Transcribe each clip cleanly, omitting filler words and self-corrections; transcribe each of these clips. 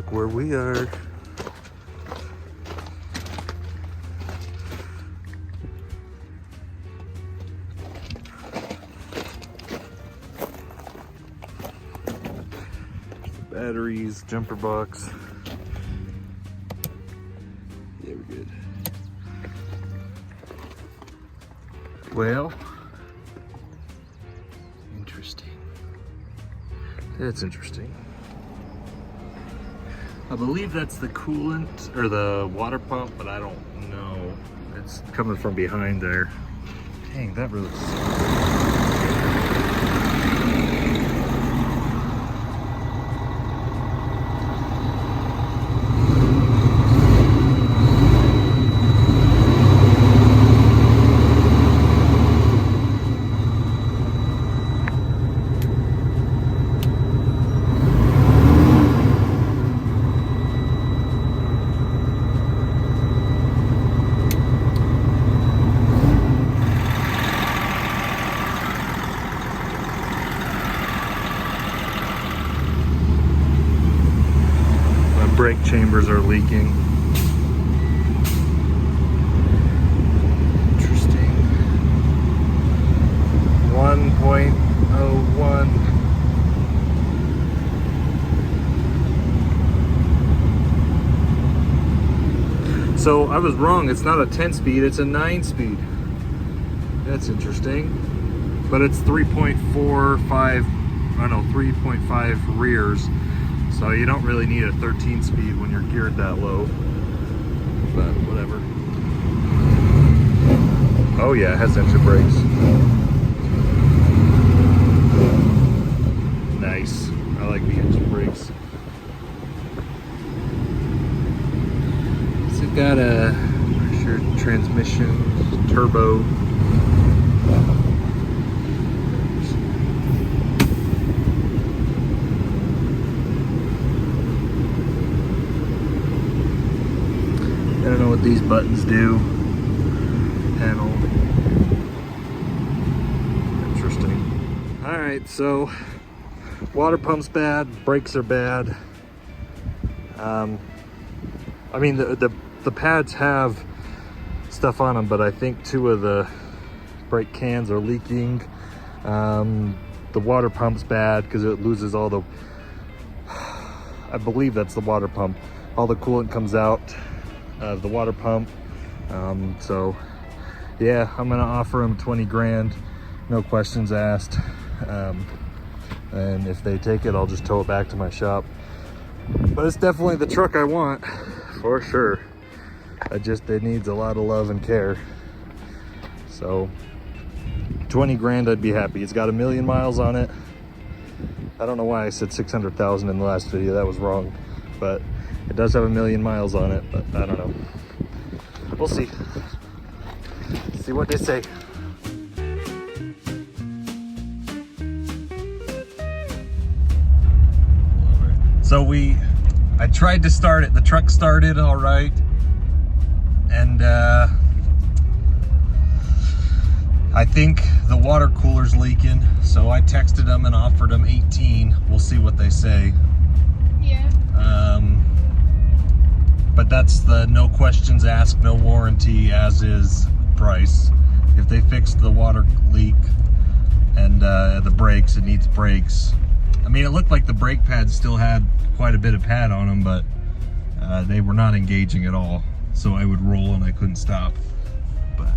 Look where we are. Batteries, jumper box. Yeah, we're good. Well, interesting. That's interesting. I believe that's the coolant or the water pump, but I don't know. It's coming from behind there. Dang, that really sucks. Brake chambers are leaking. Interesting. 1.01. So I was wrong, it's not a 10-speed, it's a 9-speed. That's interesting. But it's 3.5 rears. So you don't really need a 13 speed when you're geared that low, but whatever. Oh yeah, it has engine brakes. Nice, I like the engine brakes. So it's got a pressure transmission, turbo. I don't know what these buttons do. Panel. Interesting. Alright, so water pump's bad, brakes are bad. I mean the pads have stuff on them, but I think 2 of the brake cans are leaking. The water pump's bad because it loses all the, I believe that's the water pump. All the coolant comes out of the water pump. So yeah, I'm gonna offer them 20 grand, no questions asked. And if they take it, I'll just tow it back to my shop. But it's definitely the truck I want, for sure. It needs a lot of love and care. So 20 grand, I'd be happy. It's got 1 million miles on it. I don't know why I said 600,000 in the last video, that was wrong. But it does have 1 million miles on it, but I don't know. We'll see. See what they say. So I tried to start it. The truck started all right. And I think the water cooler's leaking. So I texted them and offered them 18. We'll see what they say. Yeah. But that's the no questions asked, no warranty, as is price. If they fix the water leak and the brakes, it needs brakes. I mean, it looked like the brake pads still had quite a bit of pad on them, but they were not engaging at all. So I would roll and I couldn't stop. But Ooh,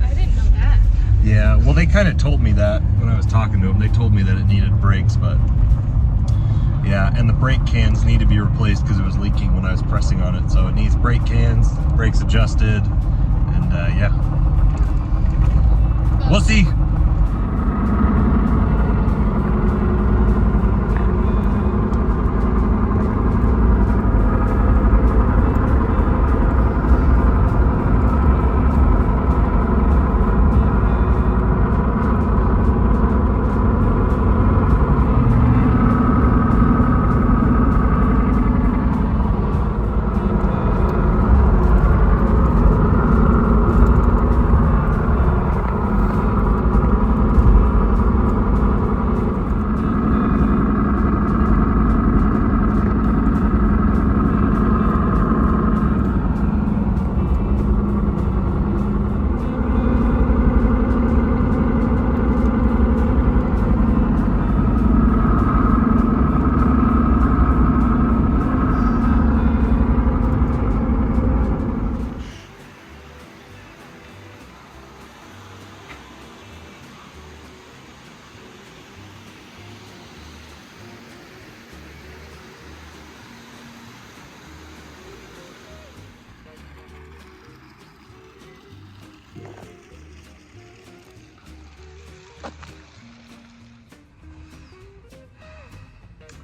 I didn't know that. yeah, well, they kind of told me that when I was talking to them. They told me that it needed brakes, but yeah, and the brake cans need to be replaced because it was leaking when I was pressing on it. So it needs brake cans, brakes adjusted, and yeah. We'll see.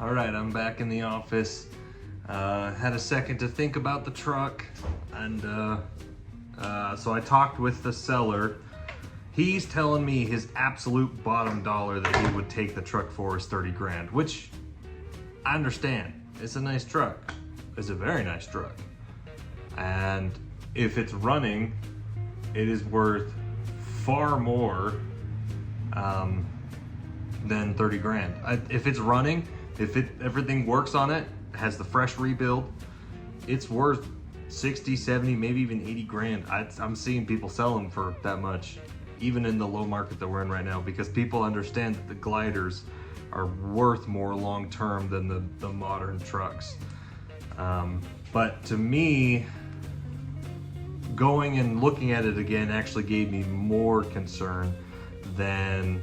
All right, I'm back in the office. Had a second to think about the truck, and so I talked with the seller. He's telling me his absolute bottom dollar that he would take the truck for is 30 grand, which I understand. It's a nice truck. It's a very nice truck. And if it's running, it is worth far more than 30 grand. If it's running, if everything works on it, has the fresh rebuild, it's worth 60, 70, maybe even 80 grand. I'm seeing people sell them for that much, even in the low market that we're in right now, because people understand that the gliders are worth more long-term than the modern trucks. But to me, going and looking at it again actually gave me more concern than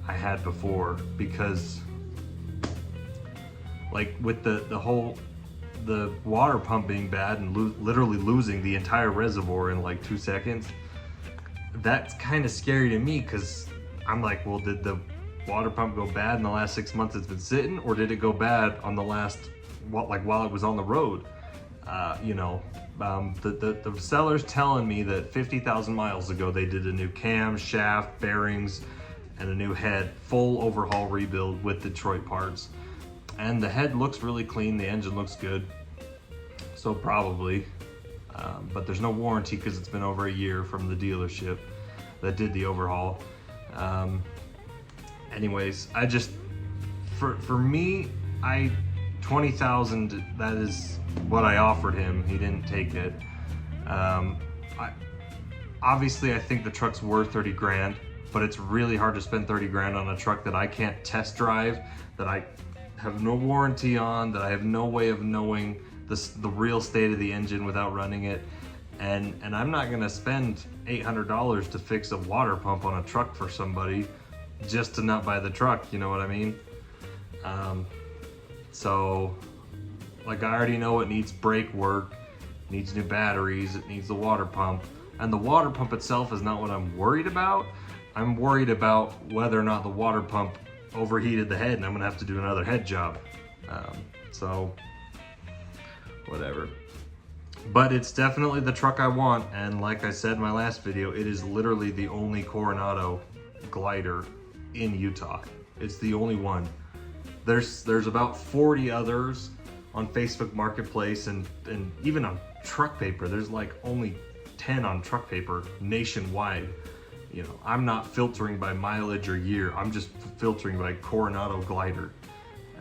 I had before, because like with the water pump being bad and literally losing the entire reservoir in like 2 seconds, that's kind of scary to me, because I'm like, well, did the water pump go bad in the last 6 months it's been sitting, or did it go bad on the last, while it was on the road? The seller's telling me that 50,000 miles ago they did a new cam, shaft, bearings, and a new head, full overhaul rebuild with Detroit parts. And the head looks really clean, the engine looks good, so probably, but there's no warranty because it's been over a year from the dealership that did the overhaul. Anyways, I just, for me, 20,000, that is what I offered him. He didn't take it. Obviously I think the truck's worth 30 grand, but it's really hard to spend 30 grand on a truck that I can't test drive, that I have no warranty on, that I have no way of knowing the real state of the engine without running it. And I'm not gonna spend $800 to fix a water pump on a truck for somebody just to not buy the truck, you know what I mean? So, like, I already know it needs brake work, needs new batteries, it needs the water pump. And the water pump itself is not what I'm worried about. I'm worried about whether or not the water pump overheated the head and I'm gonna have to do another head job. So, whatever. But it's definitely the truck I want, and like I said in my last video, it is literally the only Coronado glider in Utah. It's the only one. There's about 40 others on Facebook Marketplace, and even on Truck Paper, there's like only 10 on Truck Paper nationwide. You know, I'm not filtering by mileage or year, I'm just filtering by Coronado glider,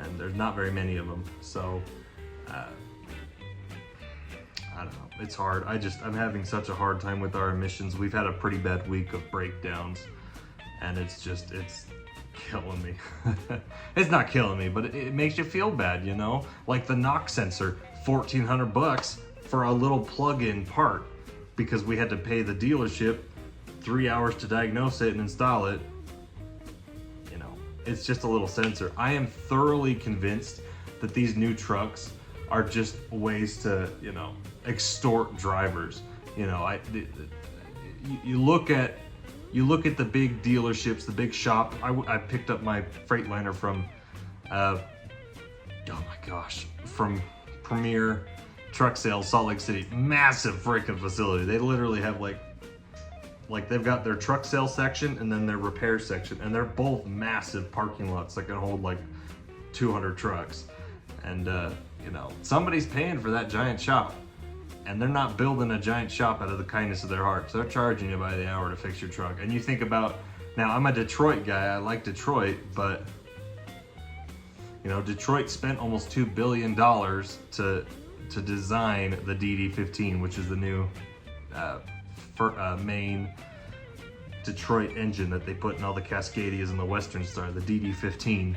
and there's not very many of them. So I don't know, it's hard. I'm having such a hard time with our emissions. We've had a pretty bad week of breakdowns, and it's killing me. It's not killing me, but it makes you feel bad, you know? Like the knock sensor, $1,400 for a little plug-in part, because we had to pay the dealership 3 hours to diagnose it and install it. You know, it's just a little sensor. I am thoroughly convinced that these new trucks are just ways to, you know, extort drivers. You know, you look at the big dealerships, the big shop. I picked up my Freightliner from, oh my gosh, from Premier Truck Sales, Salt Lake City. Massive freaking facility. They literally have like they've got their truck sales section and then their repair section, and they're both massive parking lots that can hold like 200 trucks. And you know, somebody's paying for that giant shop, and they're not building a giant shop out of the kindness of their hearts. They're charging you by the hour to fix your truck. And you think about, now I'm a Detroit guy, I like Detroit, but you know, Detroit spent almost $2 billion to design the DD15, which is the new main Detroit engine that they put in all the Cascadias and the Western Star, the DD15.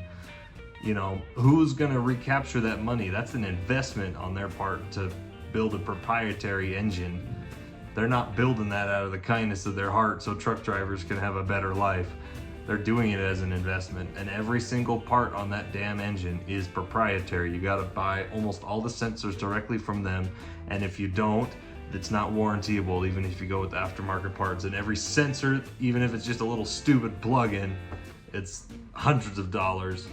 You know, who's gonna recapture that money? That's an investment on their part to build a proprietary engine. They're not building that out of the kindness of their heart so truck drivers can have a better life. They're doing it as an investment, and every single part on that damn engine is proprietary. You gotta buy almost all the sensors directly from them, and if you don't, it's not warrantyable, even if you go with aftermarket parts. And every sensor, even if it's just a little stupid plug-in, it's hundreds of dollars.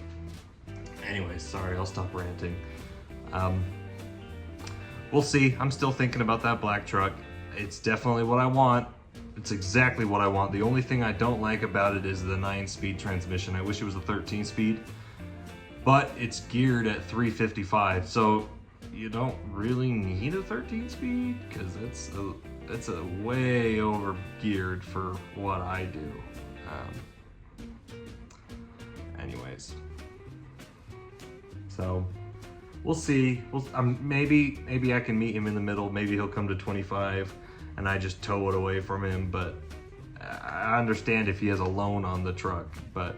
Anyways, sorry, I'll stop ranting. We'll see. I'm still thinking about that black truck. It's definitely what I want. It's exactly what I want. The only thing I don't like about it is the 9-speed transmission. I wish it was a 13-speed, but it's geared at 355. So you don't really need a 13-speed because it's a way over geared for what I do. Anyways, so we'll see. Maybe I can meet him in the middle. Maybe he'll come to 25 and I just tow it away from him. But I understand if he has a loan on the truck, but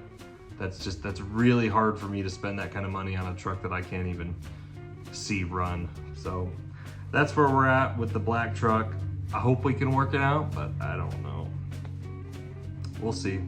that's really hard for me to spend that kind of money on a truck that I can't even see run. So that's where we're at with the black truck. I hope we can work it out, but I don't know. We'll see.